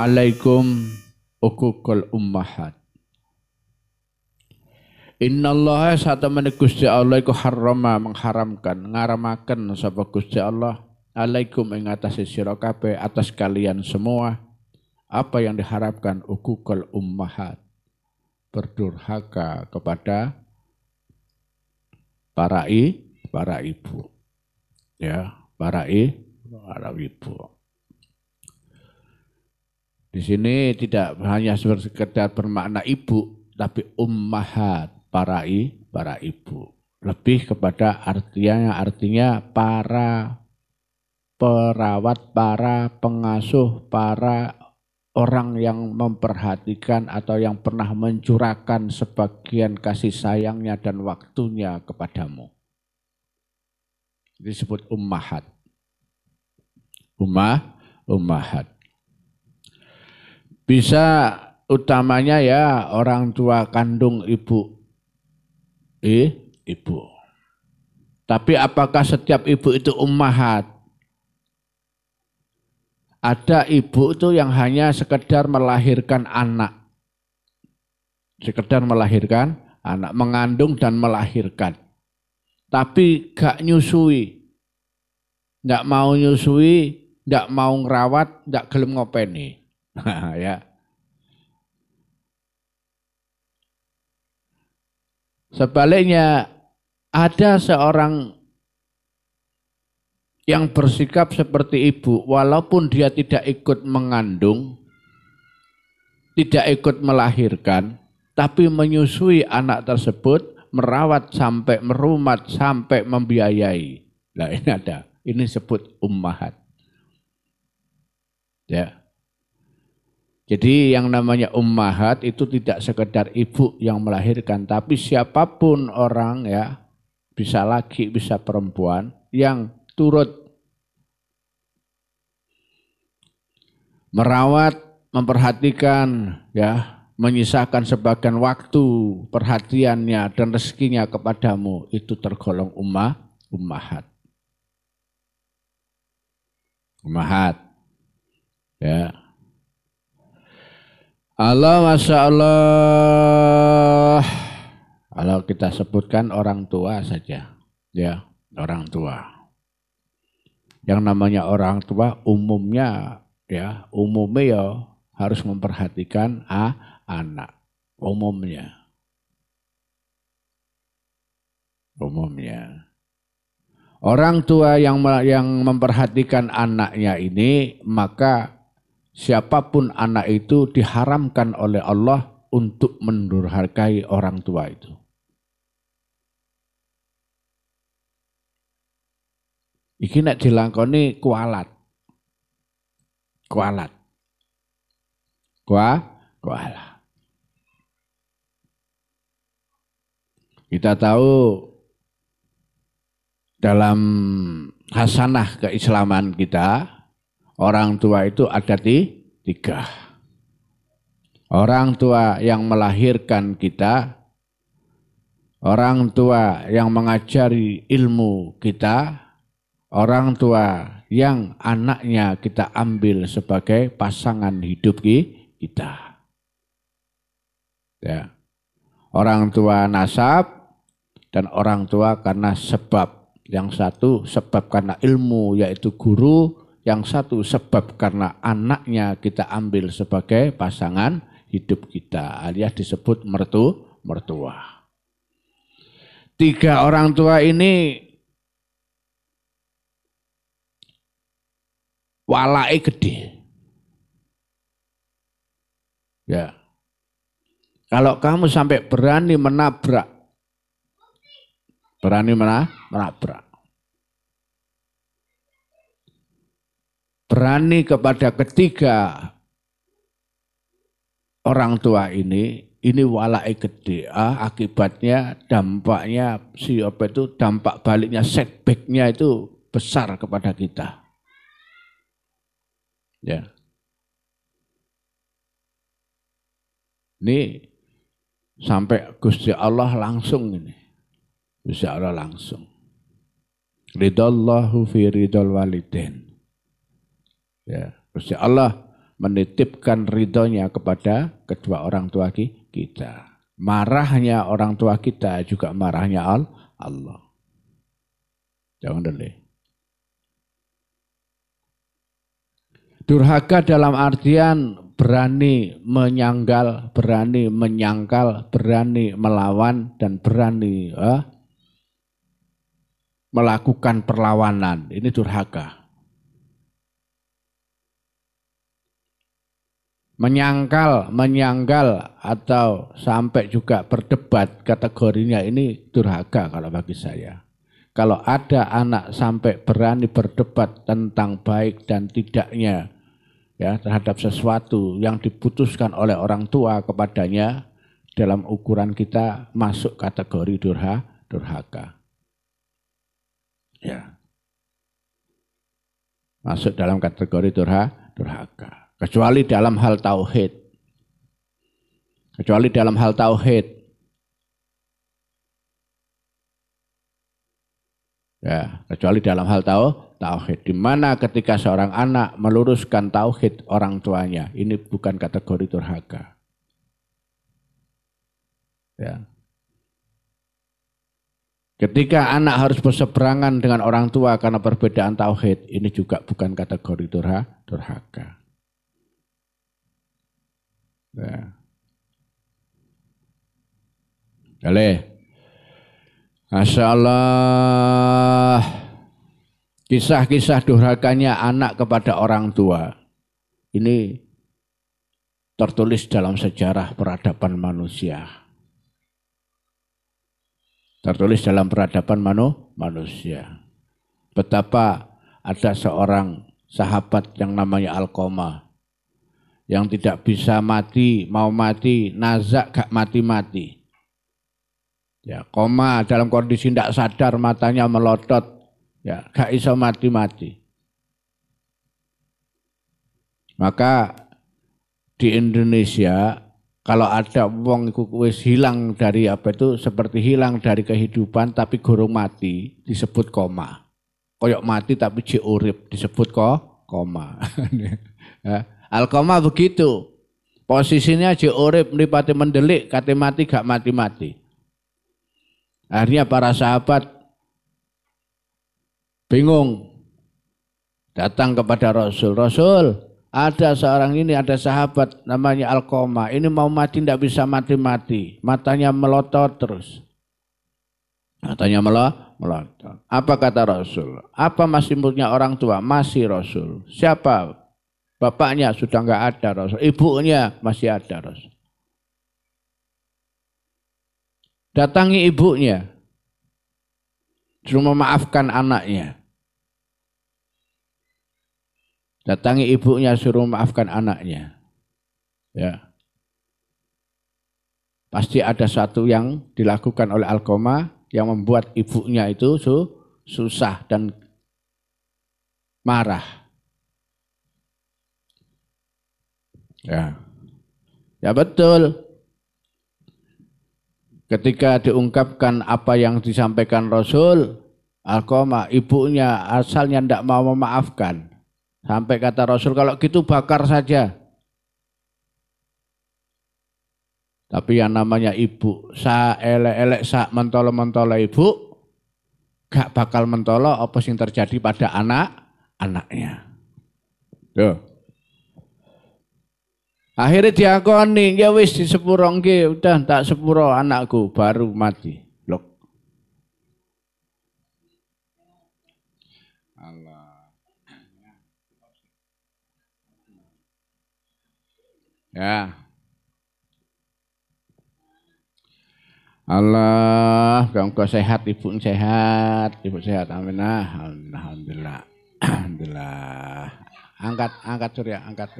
alaikum uququl ummahat. Innallaha satamani Gusti Allah iku harrama mengharamkan ngaramaken sapa Gusti Allah alaikum ing atase sira kabeh atas kalian semua apa yang diharapkan uququl ummahat, berdurhaka kepada para ibu. Ya, para ibu. Di sini tidak hanya sekedar bermakna ibu, tapi ummahat, para ibu. Lebih kepada artinya para perawat, para pengasuh, para orang yang memperhatikan atau yang pernah mencurahkan sebagian kasih sayangnya dan waktunya kepadamu. Disebut ummahat. Ummahat. Bisa utamanya ya orang tua kandung ibu. Ibu. Tapi apakah setiap ibu itu ummahat? Ada ibu itu yang hanya sekedar melahirkan anak. Sekedar melahirkan anak, mengandung dan melahirkan. Tapi gak nyusui. Gak mau nyusui, gak mau ngerawat, gak gelem ngopeni. Ya. Sebaliknya ada seorang yang bersikap seperti ibu walaupun dia tidak ikut mengandung, tidak ikut melahirkan, tapi menyusui anak tersebut, merawat sampai merumat sampai membiayai. Nah ini ada, ini disebut ummahat. Ya. Jadi yang namanya ummahat itu tidak sekedar ibu yang melahirkan, tapi siapapun orang ya, bisa laki, bisa perempuan yang turut merawat, memperhatikan, ya, menyisakan sebagian waktu, perhatiannya dan rezekinya kepadamu, itu tergolong ummahat. Ummahat. Ya. Allah, Masya Allah. Kalau kita sebutkan orang tua saja, ya, orang tua. Yang namanya orang tua umumnya ya harus memperhatikan anak. Umumnya. Orang tua yang memperhatikan anaknya ini, maka siapapun anak itu diharamkan oleh Allah untuk mendurhakai orang tua itu. Iki nek dilangkoni kualat. Kualat. Kita tahu dalam hasanah keislaman kita, orang tua itu ada tiga. Orang tua yang melahirkan kita, orang tua yang mengajari ilmu kita, orang tua yang anaknya kita ambil sebagai pasangan hidup kita. Ya. Orang tua nasab dan orang tua karena sebab. Yang satu sebab karena ilmu yaitu guru, yang satu sebab karena anaknya kita ambil sebagai pasangan hidup kita, alias disebut mertua. Tiga orang tua ini walai gede. Ya. Kalau kamu sampai berani menabrak, berani kepada ketiga orang tua ini walai gede. Akibatnya, dampaknya, dampak baliknya, setbacknya itu besar kepada kita. Ya. Ini sampai Gusti Allah langsung ini. Gusti Allah langsung. Ridallahu fi ridal walidain. Ya, Gusti Allah menitipkan ridhonya kepada kedua orang tua kita. Marahnya orang tua kita juga marahnya Allah. Jangan dulu. Durhaka dalam artian berani menyangkal, berani melawan, dan berani melakukan perlawanan. Ini durhaka. Menyangkal atau sampai juga berdebat, kategorinya ini durhaka kalau bagi saya. Kalau ada anak sampai berani berdebat tentang baik dan tidaknya ya terhadap sesuatu yang diputuskan oleh orang tua kepadanya, dalam ukuran kita masuk kategori durhaka. Ya. Masuk dalam kategori durhaka. Kecuali dalam hal tauhid. Ya, kecuali dalam hal tauhid. Di mana ketika seorang anak meluruskan tauhid orang tuanya, ini bukan kategori durhaka. Ya. Ketika anak harus berseberangan dengan orang tua karena perbedaan tauhid, ini juga bukan kategori durhaka. Ya. Masya Allah, kisah-kisah durhakanya anak kepada orang tua ini tertulis dalam sejarah peradaban manusia. Betapa ada seorang sahabat yang namanya Alqamah yang tidak bisa mati, mau mati, nazak gak mati-mati. Ya, koma dalam kondisi tidak sadar, matanya melotot, ya, gak iso mati-mati. Maka di Indonesia kalau ada wong iku wis hilang dari seperti hilang dari kehidupan tapi gorong mati disebut koma. Koyok mati tapi jek urip disebut koma. Ya. Alqamah begitu. Posisinya jek urip mripate mendelik, kate mati gak mati-mati. Akhirnya para sahabat bingung. Datang kepada Rasul. Rasul, ada sahabat namanya Alqamah. Ini mau mati tidak bisa mati-mati. Matanya melotot terus. Melotot. Apa kata Rasul? Apa masih punya orang tua? Masih Rasul. Siapa? Bapaknya sudah enggak ada Rasul. Ibunya masih ada Rasul. Datangi ibunya. Suruh memaafkan anaknya. Datangi ibunya suruh memaafkan anaknya. Ya. Pasti ada satu yang dilakukan oleh Alqamah yang membuat ibunya itu susah dan marah. Ya. Ya betul. Ketika diungkapkan apa yang disampaikan Rasul, Alqamah ibunya asalnya tidak mau memaafkan. Sampai kata Rasul, kalau gitu bakar saja. Tapi yang namanya ibu, sa elek-elek sa mentolo-mentolo ibu, gak bakal mentolo apa yang terjadi pada anaknya. Tuh. Akhirnya diakoni, ya wis di sepuro nggih, udah tak sepuro anakku baru mati. Loh. Allah. Ya. Allah, muga sehat, ibu sehat, amin. Alhamdulillah. Alhamdulillah. Angkat Surya, angkat.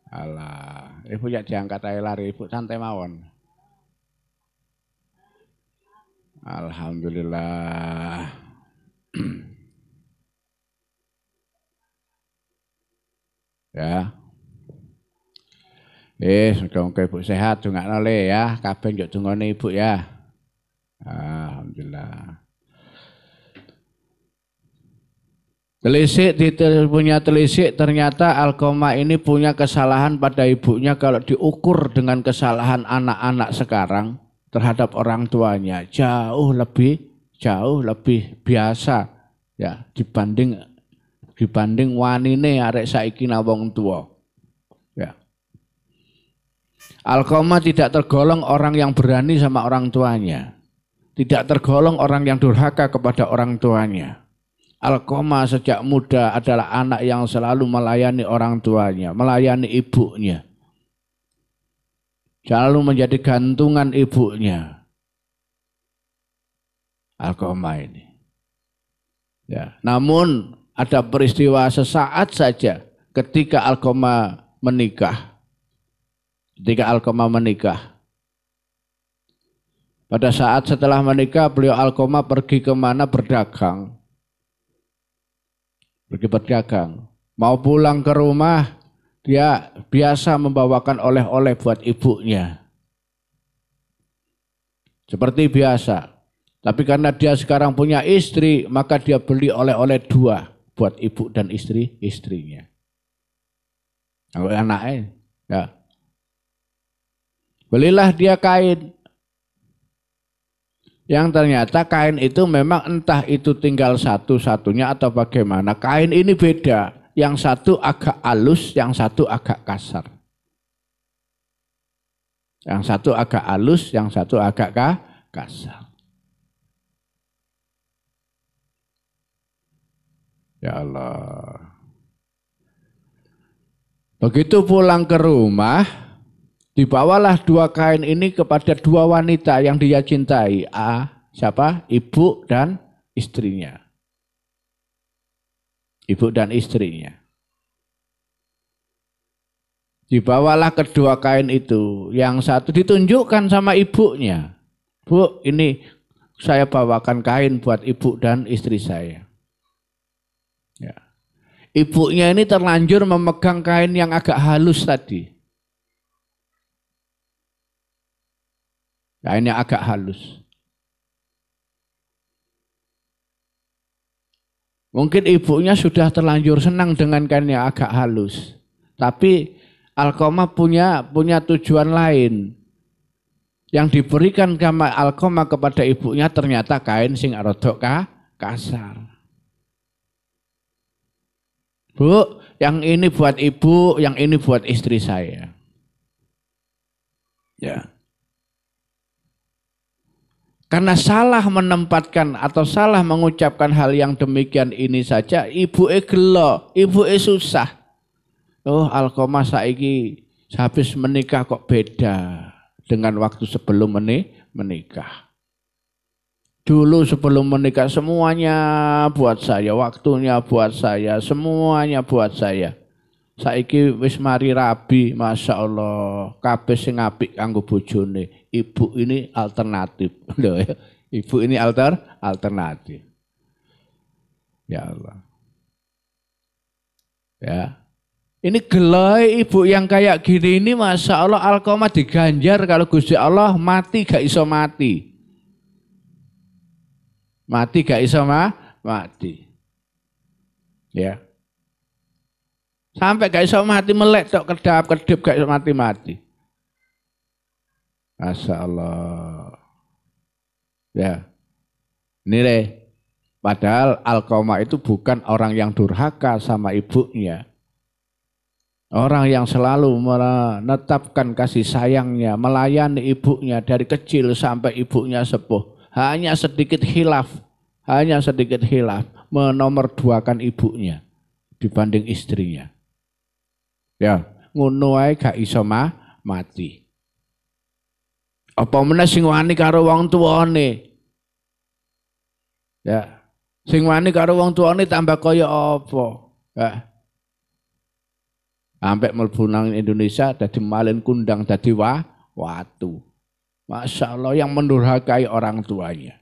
Allah, ibu ya diangkat aja lari, ibu santai mawon. Alhamdulillah. Ya. Semoga ibu sehat, dongakno le ya, kabeh njuk dongane ibu ya. Alhamdulillah. Punya telisik, ternyata Alqamah ini punya kesalahan pada ibunya. Kalau diukur dengan kesalahan anak-anak sekarang terhadap orang tuanya jauh lebih biasa ya dibanding wanine arek saiki wong tua. Ya. Alqamah tidak tergolong orang yang berani sama orang tuanya. Tidak tergolong orang yang durhaka kepada orang tuanya. Alqamah sejak muda adalah anak yang selalu melayani orang tuanya, melayani ibunya. Selalu menjadi gantungan ibunya. Alqamah ini. Ya, namun ada peristiwa sesaat saja ketika Alqamah menikah. Pada saat setelah menikah, beliau Alqamah pergi kemana berdagang. Mau pulang ke rumah, dia biasa membawakan oleh-oleh buat ibunya. Seperti biasa. Tapi karena dia sekarang punya istri, maka dia beli oleh-oleh 2 buat ibu dan istrinya. Anaknya, ya. Belilah dia kain. Yang ternyata kain itu memang entah itu tinggal satu-satunya atau bagaimana. Kain ini beda. Yang satu agak halus, yang satu agak kasar. Yang satu agak halus, yang satu agak kasar. Ya Allah. Begitu pulang ke rumah, dibawalah 2 kain ini kepada 2 wanita yang dia cintai. Siapa? Ibu dan istrinya. Ibu dan istrinya. Dibawalah kedua kain itu. Yang satu ditunjukkan sama ibunya. Bu, ini saya bawakan kain buat ibu dan istri saya. Ya. Ibunya ini terlanjur memegang kain yang agak halus tadi. Kainnya agak halus. Mungkin ibunya sudah terlanjur senang dengan kain yang agak halus. Tapi Alqamah punya tujuan lain. Yang diberikan sama Alqamah kepada ibunya ternyata kain sing rodok kasar. Bu, yang ini buat ibu, yang ini buat istri saya. Ya. Karena salah menempatkan atau salah mengucapkan hal yang demikian ini saja, ibu gelo, ibu susah. Oh, Alqamah saiki habis menikah kok beda dengan waktu sebelum menikah. Dulu sebelum menikah semuanya buat saya, waktunya buat saya, semuanya buat saya. Saiki wis mari rabi, Masya Allah, kabeh sing apik kanggo bojone. Ibu ini alternatif. Loh, ibu ini alternatif. Ya Allah. Ya. Ini gelai ibu yang kayak gini ini, Masya Allah, Alqamah diganjar kalau Gusti Allah mati gak iso mati. Mati gak iso mati. Ya. Sampai gak iso mati melek tok kedap-kedip gak iso mati-mati. Masya Allah. Ya. Ini padahal Alqamah itu bukan orang yang durhaka sama ibunya. Orang yang selalu menetapkan kasih sayangnya, melayani ibunya dari kecil sampai ibunya sepuh. Hanya sedikit khilaf menomorduakan ibunya dibanding istrinya. Ya, ngono ae gak iso mati. Apa meneh sing wani karo wong tuane? Ya, sing wani karo wong tuane tambah kaya apa? Ya. Sampai mlebu nang Indonesia dadi malin kundang dadi watu. Masya Allah, yang mendurhakai orang tuanya.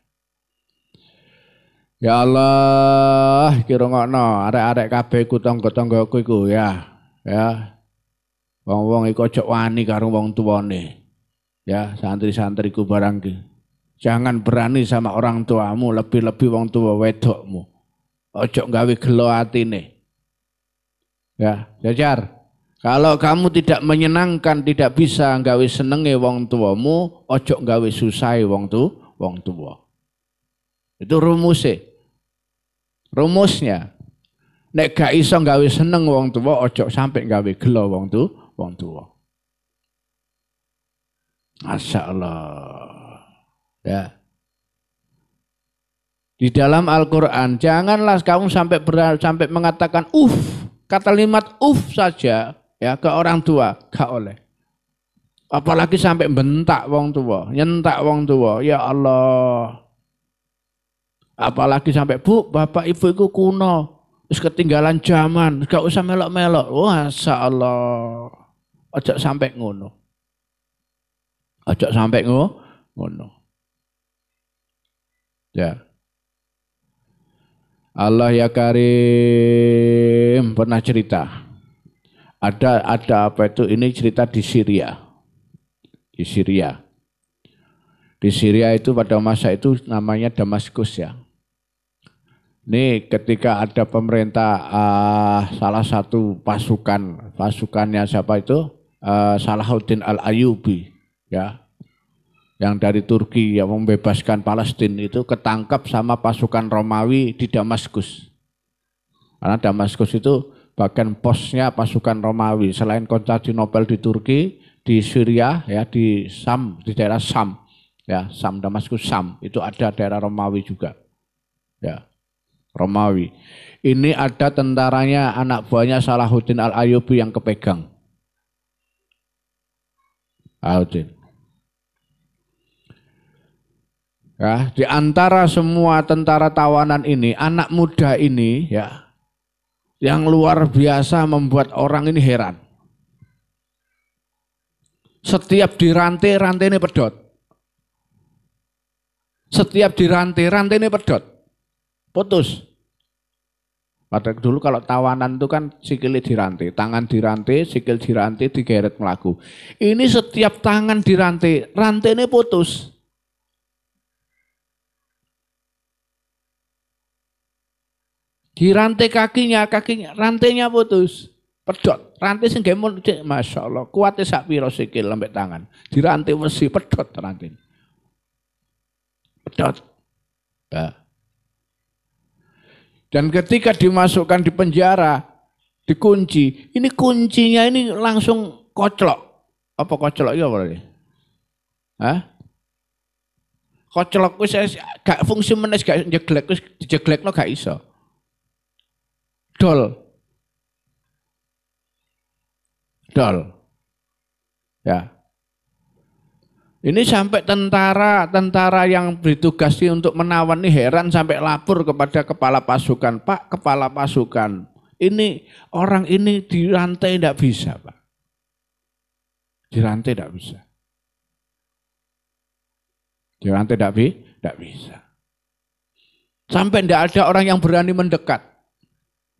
Ya Allah, kira ngono arek-arek kabeh iku tangga-tanggaku iku ya. Ya. Wong-wong iku aja wani karo wong tuane. Ya, santri-santriku barang ki. Jangan berani sama orang tuamu, lebih-lebih wong tua wedokmu. ojo gawe gelo atine. Ya, Jajar. Kalau kamu tidak menyenangkan, tidak bisa gawe senenge wong tuamu, ojo gawe susahe wong tua. Itu rumusnya. Nek gak iso gawe seneng wong tua, ojo sampai gawe gelo wong tua. Masya Allah. Ya. Di dalam Al-Quran, janganlah kamu sampai mengatakan kalimat saja ya ke orang tua, gak oleh. Apalagi sampai bentak wong tua, nyentak wong tua, ya Allah. Apalagi sampai bapak ibu itu kuno, terus ketinggalan zaman, gak usah melok-melok. Masya Allah. Ojo sampai ngono. Ojo sampai ngono. Ya. Allah ya Karim pernah cerita. Ada apa itu? Ini cerita di Syria. Di Syria. Di Syria itu pada masa itu namanya Damaskus ya. Ini ketika ada pemerintah salah satu pasukannya siapa itu? Salahuddin Al-Ayyubi ya. Yang dari Turki yang membebaskan Palestina itu ketangkap sama pasukan Romawi di Damaskus. Karena Damaskus itu bagian posnya pasukan Romawi. Selain Konstantinopel di Turki, di Syria ya, di daerah Sam. Ya, Sam, Damaskus Sam, itu ada daerah Romawi juga. Ya. Romawi. Ini ada tentaranya anak buahnya Salahuddin Al-Ayyubi yang kepegang. Salahuddin. Ya, di antara semua tentara tawanan ini, anak muda ini ya, yang luar biasa membuat orang ini heran. Setiap dirantai, rantai ini pedot. Setiap dirantai, rantai ini pedot. Putus. Pada dulu kalau tawanan itu kan sikilnya dirantai, tangan dirantai, sikil dirantai, digeret melaku. Ini setiap tangan dirantai, rantai ini putus. Dirantai kakinya, rantainya putus. Pedot, rantai sing gemon, Masya Allah, kuatnya sak piro sikil lembek tangan. Dirantai besi, pedot rantai. Pedot. Ya. Dan ketika dimasukkan di penjara, dikunci, ini kuncinya ini langsung koclok. Apa koclok ya berarti? Hah? Koclok wis gak fungsi menes gak jeglek, wis dijeglekno gak iso. Dol. Ya. Ini sampai tentara yang ditugasi untuk menawan ini heran sampai lapor kepada kepala pasukan. Pak, kepala pasukan, ini orang ini dirantai tidak bisa, Pak. Dirantai tidak bisa. Dirantai tidak bisa. Sampai tidak ada orang yang berani mendekat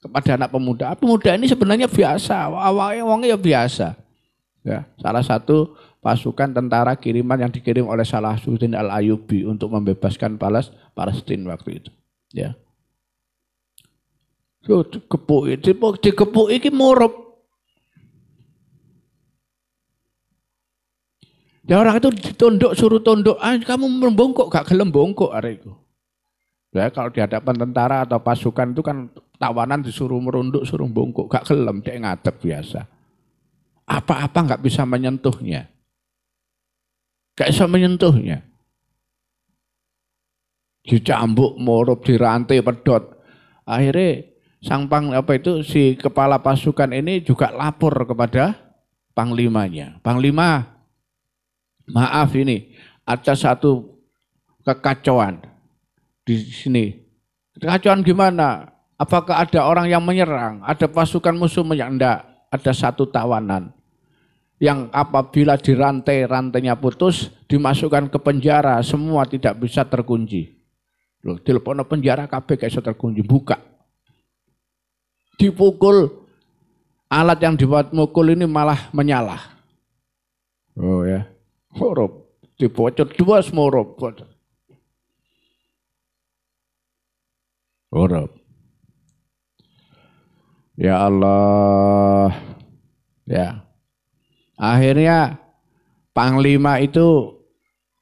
kepada anak pemuda. Pemuda ini sebenarnya biasa, awalnya ya biasa. Ya, salah satu pasukan tentara kiriman yang dikirim oleh Salahuddin Al-Ayyubi untuk membebaskan Palestina waktu itu. Ya. So, dikepuk iki murup. Ya orang itu ditunduk, suruh tunduk, kamu membongkok, gak gelem bongkok hari itu. Ya, kalau di hadapan tentara atau pasukan itu kan tawanan disuruh merunduk, suruh bongkok, gak gelem, dia ngadep biasa. Apa-apa gak bisa menyentuhnya. Gak bisa menyentuhnya. Dicambuk, murup, dirantai, pedot. Akhirnya si kepala pasukan ini juga lapor kepada panglimanya. Panglima, maaf ini ada satu kekacauan di sini. Kekacauan gimana? Apakah ada orang yang menyerang? Ada pasukan musuh menyerang? Enggak, ada satu tawanan yang apabila dirantai, rantainya putus, dimasukkan ke penjara, semua tidak bisa terkunci. Loh, telepon penjara kabeh gak bisa terkunci, buka. Dipukul, alat yang dibuat mukul ini malah menyalah. Oh ya, huruf, dibocor dua semua huruf. Ya Allah. Ya. Akhirnya panglima itu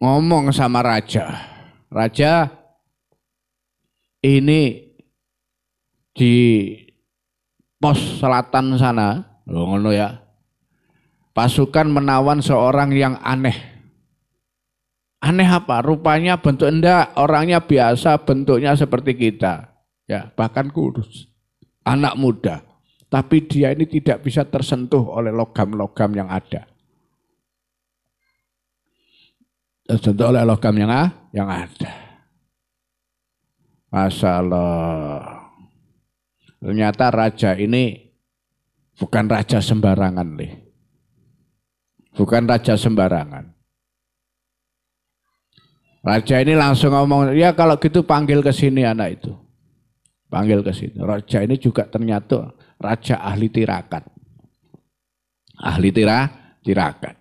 ngomong sama raja. Raja, ini di pos selatan sana, ngono ya. Pasukan menawan seorang yang aneh. Aneh apa? Rupanya bentuk enggak, orangnya biasa, bentuknya seperti kita. Ya, bahkan kurus. Anak muda. Tapi dia ini tidak bisa tersentuh oleh logam-logam yang ada. Tersentuh oleh logam yang ada. Masya Allah. Ternyata raja ini bukan raja sembarangan, bukan raja sembarangan. Raja ini langsung ngomong, ya kalau gitu panggil ke sini anak itu. Panggil ke sini. Raja ini juga ternyata raja ahli tirakat. Ahli tirakat.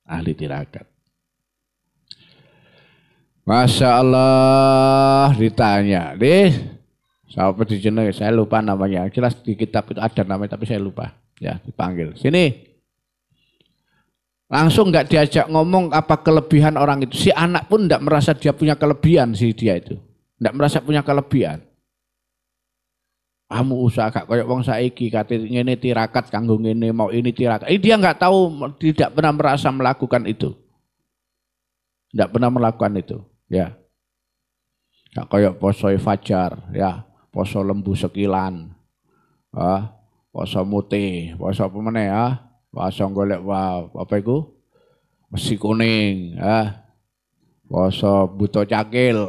Ahli tirakat. Masya Allah, ditanya, siapa dijenengi? Saya lupa namanya. Jelas di kitab itu ada namanya, tapi saya lupa. Ya, dipanggil. Sini. Langsung nggak diajak ngomong apa kelebihan orang itu. Si anak pun nggak merasa dia punya kelebihan si dia itu. Nggak merasa punya kelebihan. Kamu usaha gak kayak wong saiki katanya ini tirakat kanggo ngene mau ini tirakat. Dia nggak tahu, tidak pernah merasa melakukan itu. Nggak pernah melakukan itu. Ya, gak kayak poso fajar, ya, poso lembu sekilan, poso mutih, poso apa meneh ya, poso golek apa itu, mesi kuning, poso buto cakil,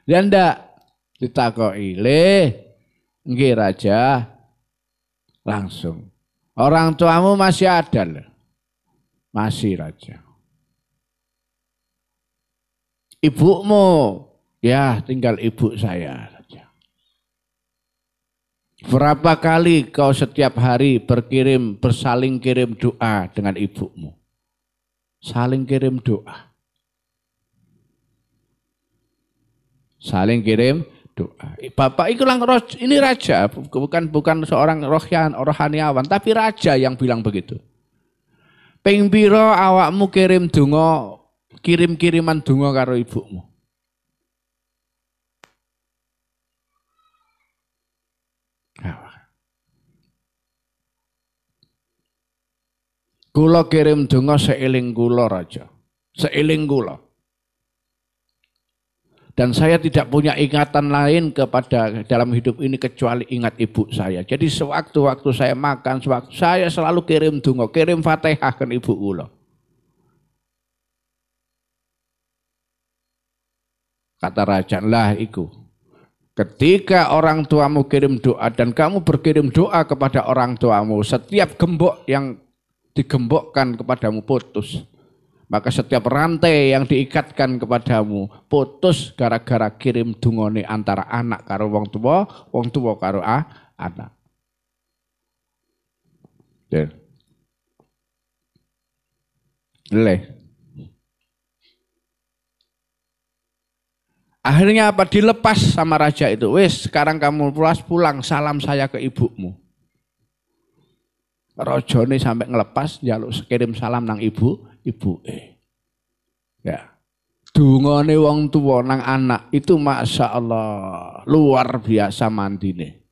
dia ndak ditakoki, nggih raja, langsung, orang tuamu masih ada, masih raja. Ibumu, ya tinggal ibu saya saja. Berapa kali kau setiap hari bersaling kirim doa dengan ibumu? Saling kirim doa. Saling kirim doa. Bapak itu ini raja, bukan seorang rohaniawan, tapi raja yang bilang begitu. Ping piro awakmu kirim donga, kirim-kiriman donga karo ibumu. Kula kirim donga seiling kula raja. Seiling kula. Dan saya tidak punya ingatan lain kepada dalam hidup ini kecuali ingat ibu saya. Jadi sewaktu-waktu saya makan, sewaktu saya selalu kirim donga, kirim Fatihah ke ibu kula. Kata raja, lah iku. Ketika orang tuamu kirim doa dan kamu berkirim doa kepada orang tuamu, setiap gembok yang digembokkan kepadamu putus. Maka setiap rantai yang diikatkan kepadamu putus gara-gara kirim dungane antara anak karo wong tua karo anak. Akhirnya apa? Dilepas sama raja itu. Wes, sekarang kamu pulang, salam saya ke ibumu. Rajane sampai ngelepas, njaluk kirim salam nang ibu. Ya. Dungane wong tua nang anak itu masya Allah luar biasa mandine.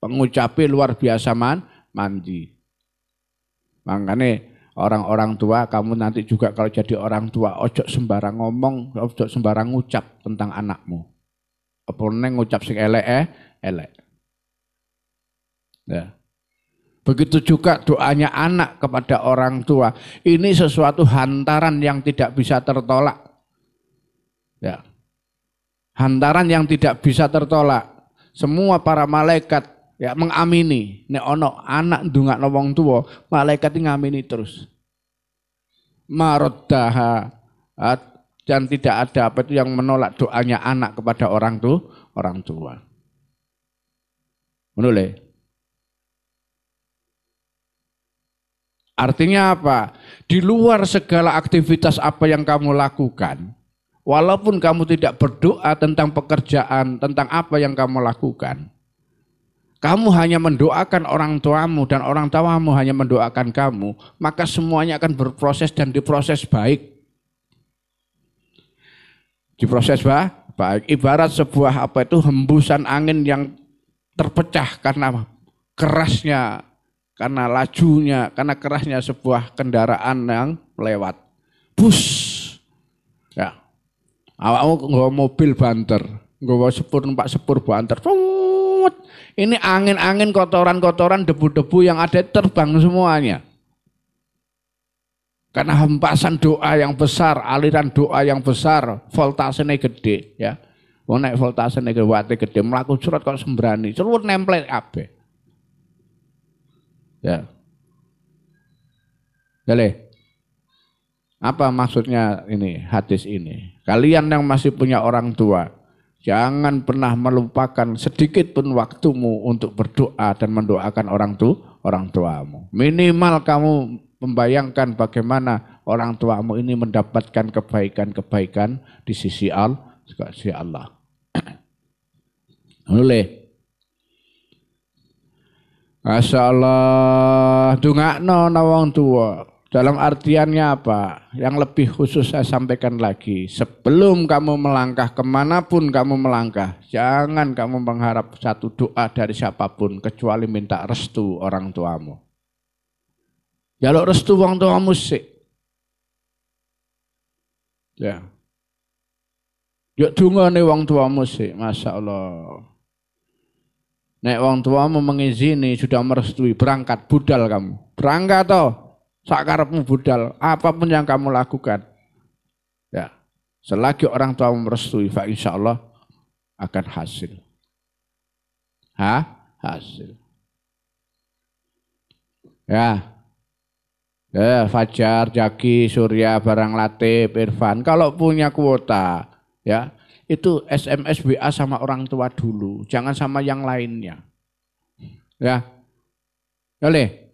Pengucape luar biasa mandi. Makanya orang-orang tua, kamu nanti juga kalau jadi orang tua, ojo sembarang ngomong, ojo sembarang ngucap tentang anakmu. Apa neng ngucap sing elek. Ya. Begitu juga doanya anak kepada orang tua. Ini sesuatu hantaran yang tidak bisa tertolak. Ya. Hantaran yang tidak bisa tertolak. Semua para malaikat ya mengamini. Nek ono anak ndongakno wong tua, malaikat ngamini terus. Maroddaha, dan tidak ada apa itu yang menolak doanya anak kepada orang tua. Menoleh. Artinya apa? Di luar segala aktivitas apa yang kamu lakukan, walaupun kamu tidak berdoa tentang pekerjaan, tentang apa yang kamu lakukan, kamu hanya mendoakan orang tuamu dan orang tuamu hanya mendoakan kamu, maka semuanya akan berproses dan diproses baik. Diproses baik. Ibarat sebuah hembusan angin yang terpecah karena kerasnya, karena lajunya, karena kerasnya sebuah kendaraan yang lewat. Bus. Ya. Awakmu nggawa mobil banter, nggawa numpak sepur banter. Ini angin-angin, kotoran-kotoran, debu-debu yang ada terbang semuanya. Karena hempasan doa yang besar, aliran doa yang besar, voltasenya gede, ya. Wong nek voltasenya gede, wate gede, mlaku surat kok sembrani, suruh nempel kabeh. Ya. Boleh. Apa maksudnya ini hadis ini? Kalian yang masih punya orang tua, jangan pernah melupakan sedikit pun waktumu untuk berdoa dan mendoakan orang tuamu. Minimal kamu membayangkan bagaimana orang tuamu ini mendapatkan kebaikan-kebaikan di sisi Allah. Boleh. Masya Allah, dungakno wong tua. Dalam artiannya apa? Yang lebih khusus saya sampaikan lagi. Sebelum kamu melangkah kemanapun kamu melangkah, jangan kamu mengharap satu doa dari siapapun kecuali minta restu orang tuamu. Jaluk restu wong tuamu sik. Ya. Yuk dungane wong tuamu sik, Masya Allah. Nek wong tuamu mengizini sudah merestui, berangkat budal kamu. Berangkat toh. Sakarepmu budal, apapun yang kamu lakukan. Ya, selagi orang tua merestui, fa insyaallah akan hasil. Hasil. Ya. Ya, Fajar, Jaki, Surya, Barang Latif, Irfan, kalau punya kuota, ya, itu SMS WA sama orang tua dulu, jangan sama yang lainnya. Ya. Boleh.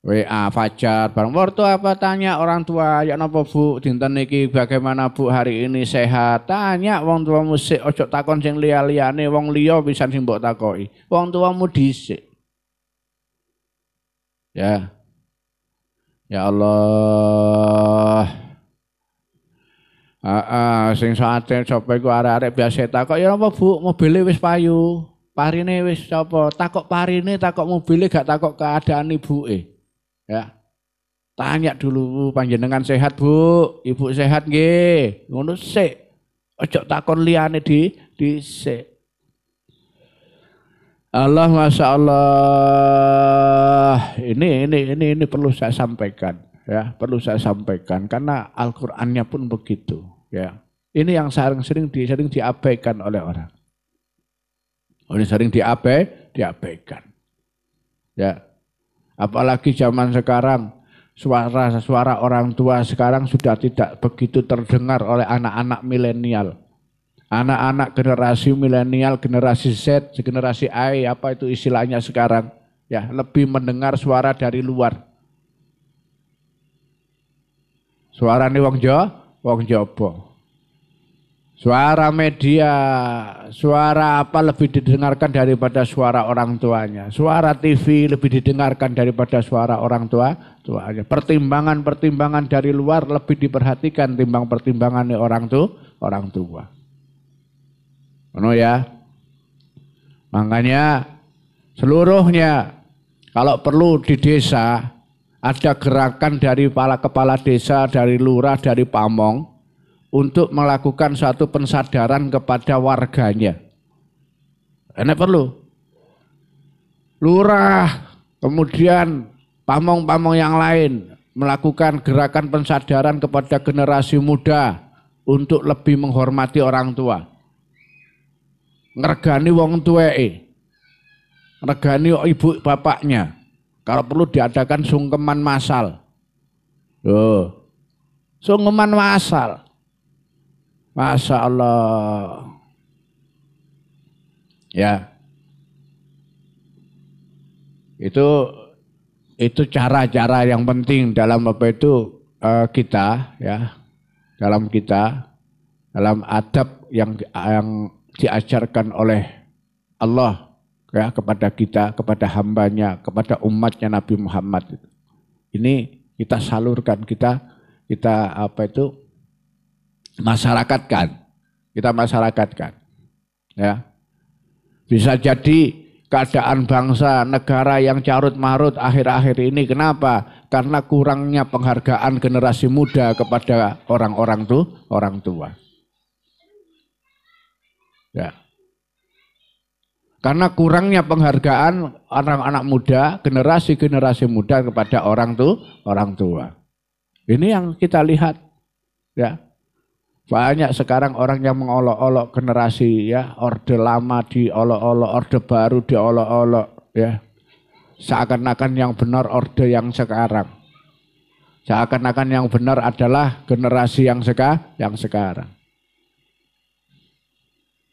WA Fajar bareng wortu apa tanya orang tua ya napa Bu dinten niki bagaimana Bu hari ini sehat tanya wong tuamu sik ojo takon sing liya-liyane wong liya pisan sing mbok takoki wong tuamu dhisik ya Allah sing saate sapa iku arek-arek biasa takok ya napa Bu mobile wis payu parine wis sapa takok parine takok mobile gak takok keadaan ibuke. Ya, tanya dulu panjenengan sehat Bu, ibu sehat nggih, ngono sik. Ojo takon liyane sik. Allah Masya Allah, ini perlu saya sampaikan, ya perlu saya sampaikan karena Al-Qur'annya pun begitu, ya. Ini yang sering diabaikan oleh orang. Ini sering diabaikan, ya. Apalagi zaman sekarang suara orang tua sekarang sudah tidak begitu terdengar oleh anak-anak milenial. Anak-anak generasi milenial, generasi Z, generasi Y, apa itu istilahnya sekarang, ya lebih mendengar suara dari luar. Suarane wong Jowo. Suara media, suara apa lebih didengarkan daripada suara orang tuanya. Suara TV lebih didengarkan daripada suara orang tuanya. Pertimbangan dari luar lebih diperhatikan timbang pertimbangan orang tua. Benar ya? Makanya seluruhnya kalau perlu di desa ada gerakan dari kepala desa, dari lurah, dari pamong untuk melakukan suatu pensadaran kepada warganya. Ini perlu. Lurah, kemudian pamong-pamong yang lain melakukan gerakan pensadaran kepada generasi muda untuk lebih menghormati orang tua. Ngergani wong tuweke. Ngergani ibu bapaknya. Kalau perlu diadakan sungkeman massal. Sungkeman massal. Masya Allah. Ya. Itu cara-cara yang penting dalam kita ya. Dalam adab yang diajarkan oleh Allah ya kepada kita, kepada hambanya, kepada umatnya Nabi Muhammad. Ini kita salurkan, kita masyarakatkan, ya. Bisa jadi keadaan bangsa, negara yang carut marut akhir-akhir ini, kenapa? Karena kurangnya penghargaan generasi muda kepada orang tua. Ya. Karena kurangnya penghargaan anak-anak muda, generasi muda kepada orang tua. Ini yang kita lihat, ya. Banyak sekarang orang yang mengolok-olok generasi, ya, orde lama diolok-olok, orde baru diolok-olok, ya. Seakan-akan yang benar orde yang sekarang. Seakan-akan yang benar adalah generasi yang sekarang.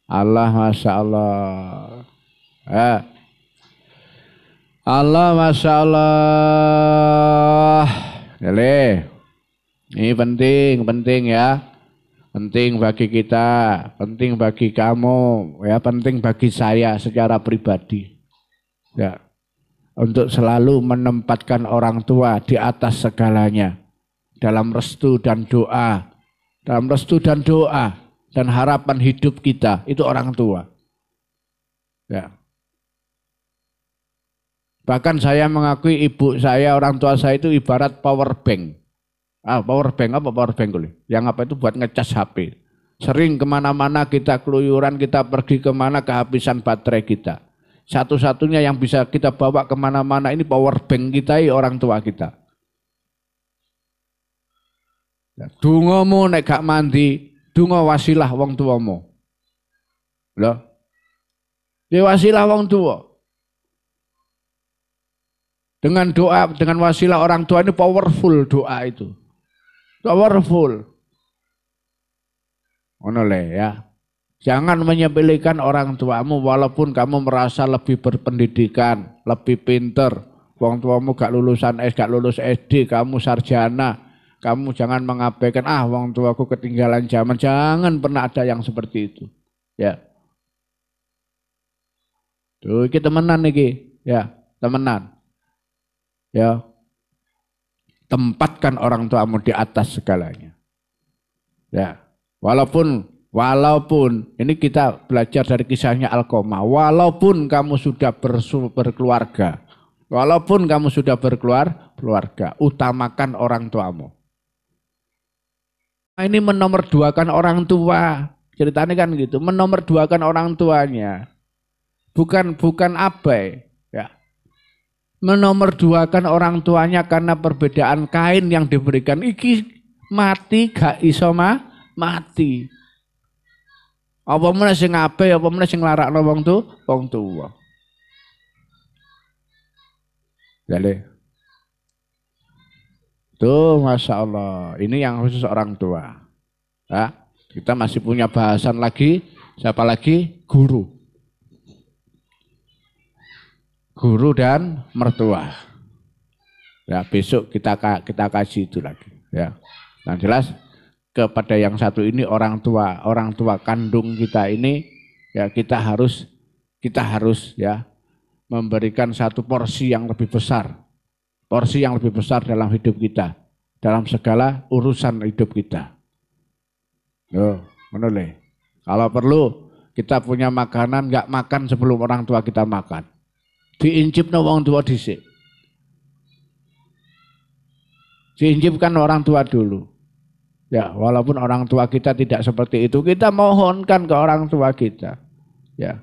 Allah, Masya Allah. Allah, Masya Allah. Jadi, ini penting ya. Penting bagi kita, penting bagi kamu, ya, penting bagi saya secara pribadi. Ya. Untuk selalu menempatkan orang tua di atas segalanya. Dalam restu dan doa. Dan harapan hidup kita, itu orang tua. Ya. Bahkan saya mengakui ibu saya, orang tua saya itu ibarat power bank. Power bank yang apa itu buat ngecas HP. Sering kemana-mana kita keluyuran, kita pergi kemana kehabisan baterai kita. Satu-satunya yang bisa kita bawa kemana-mana ini power bank kita, orang tua kita. Dungomu nek gak mandi, dungo wasilah wong tuamu. Loh, dia wasilah wong tua. Dengan doa, dengan wasilah orang tua ini powerful doa itu. Powerful. Ya. Jangan menyepelekan orang tuamu walaupun kamu merasa lebih berpendidikan, lebih pinter. Wong tuamu gak lulusan gak lulus SD, kamu sarjana. Kamu jangan mengabaikan, wong tuaku ketinggalan zaman. Jangan pernah ada yang seperti itu. Ya. Tuh, iki temenan iki, ya, temenan. Ya. Tempatkan orang tuamu di atas segalanya. Ya, walaupun ini kita belajar dari kisahnya Alqamah. Walaupun kamu sudah berkeluarga, utamakan orang tuamu. Nah, ini menomorduakan orang tua. Ceritanya kan gitu, menomorduakan orang tuanya. Bukan abai. Menomorduakan orang tuanya karena perbedaan kain yang diberikan. Iki mati gak iso mati. Apa meneh sing ape, apa meneh sing larakno wong tuwa. Jadi, tuh Masya Allah, ini yang khusus orang tua. Ya, kita masih punya bahasan lagi, siapa lagi? Guru dan mertua. Ya, besok kita kasih itu lagi. Ya, yang jelas kepada yang satu ini orang tua kandung kita ini, ya kita harus ya memberikan satu porsi yang lebih besar dalam hidup kita, dalam segala urusan hidup kita. Menoleh. Kalau perlu kita punya makanan, nggak makan sebelum orang tua kita makan. Diincipno wong tua dhisik. Diincipkan orang tua dulu. Ya, walaupun orang tua kita tidak seperti itu, kita mohonkan ke orang tua kita. Ya.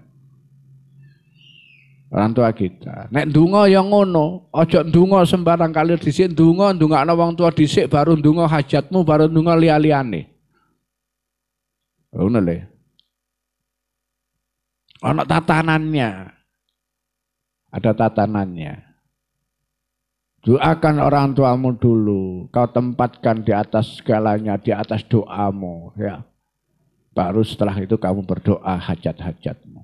Orang tua kita. Nek ndonga ya ngono, aja ndonga sembarang kali dhisik, ndongakno wong tua dhisik baru ndonga hajatmu, baru ndonga liya-liyane. Ngono lho. Ana tatanannya. Ada tatanannya. Doakan orang tuamu dulu. Kau tempatkan di atas segalanya, di atas doamu. Ya. Baru setelah itu kamu berdoa hajat-hajatmu.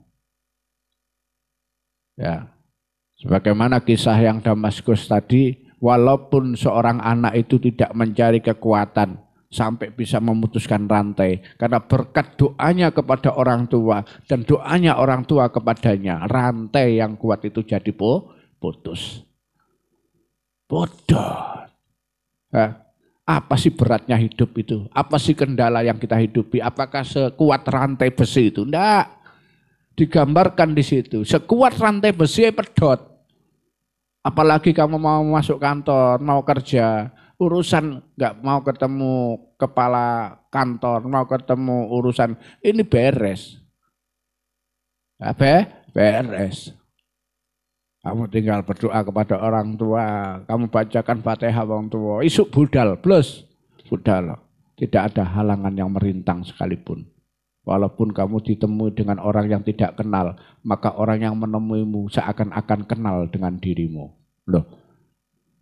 Ya. Sebagaimana kisah yang Damaskus tadi, walaupun seorang anak itu tidak mencari kekuatan, sampai bisa memutuskan rantai. Karena berkat doanya kepada orang tua dan doanya orang tua kepadanya, rantai yang kuat itu jadi putus. Bodoh. Apa sih beratnya hidup itu? Apa sih kendala yang kita hidupi? Apakah sekuat rantai besi itu? Enggak. Digambarkan di situ. Sekuat rantai besi pedot. Apalagi kamu mau masuk kantor, mau kerja, urusan nggak mau ketemu kepala kantor, mau ketemu urusan ini beres. Beres. Kamu tinggal berdoa kepada orang tua, kamu bacakan Fatihah orang tua, isuk budal, plus budal. Tidak ada halangan yang merintang sekalipun. Walaupun kamu ditemui dengan orang yang tidak kenal, maka orang yang menemuimu seakan-akan kenal dengan dirimu. Loh,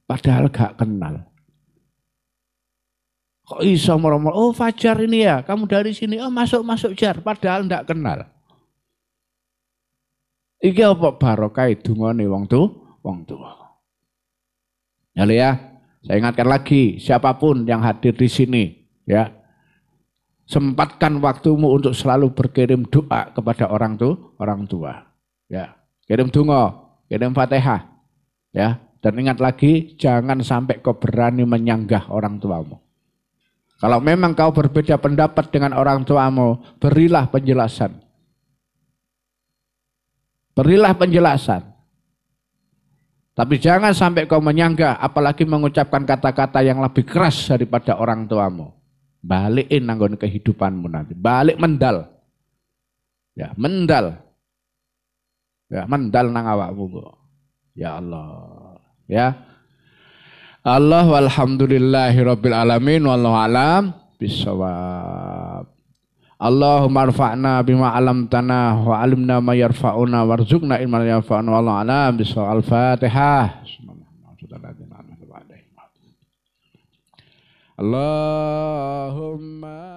padahal gak kenal. Kok iso meromol, oh Fajar ini ya, kamu dari sini, oh masuk Jar, padahal ndak kenal. Iki apa barokah dungane wong tua. Ya, saya ingatkan lagi, siapapun yang hadir di sini, ya, sempatkan waktumu untuk selalu berkirim doa kepada orang tua. Ya, kirim donga, kirim Fatihah. Ya, dan ingat lagi, jangan sampai kau berani menyanggah orang tuamu. Kalau memang kau berbeda pendapat dengan orang tuamu, berilah penjelasan. Berilah penjelasan. Tapi jangan sampai kau menyanggah, apalagi mengucapkan kata-kata yang lebih keras daripada orang tuamu. Balikin nanggon kehidupanmu nanti. Balik mendal. Ya, mendal. Ya, mendal nang awakmu. Ya Allah. Ya. Allah walhamdulillahirabbil alamin wallahu alam bisawab. Allahumma arfa'na bima 'allamtana wa 'allimna ma yarfa'una warzuqna ilman yanfa'una wallahu alam bisawab. Al-Fatihah. Allahumma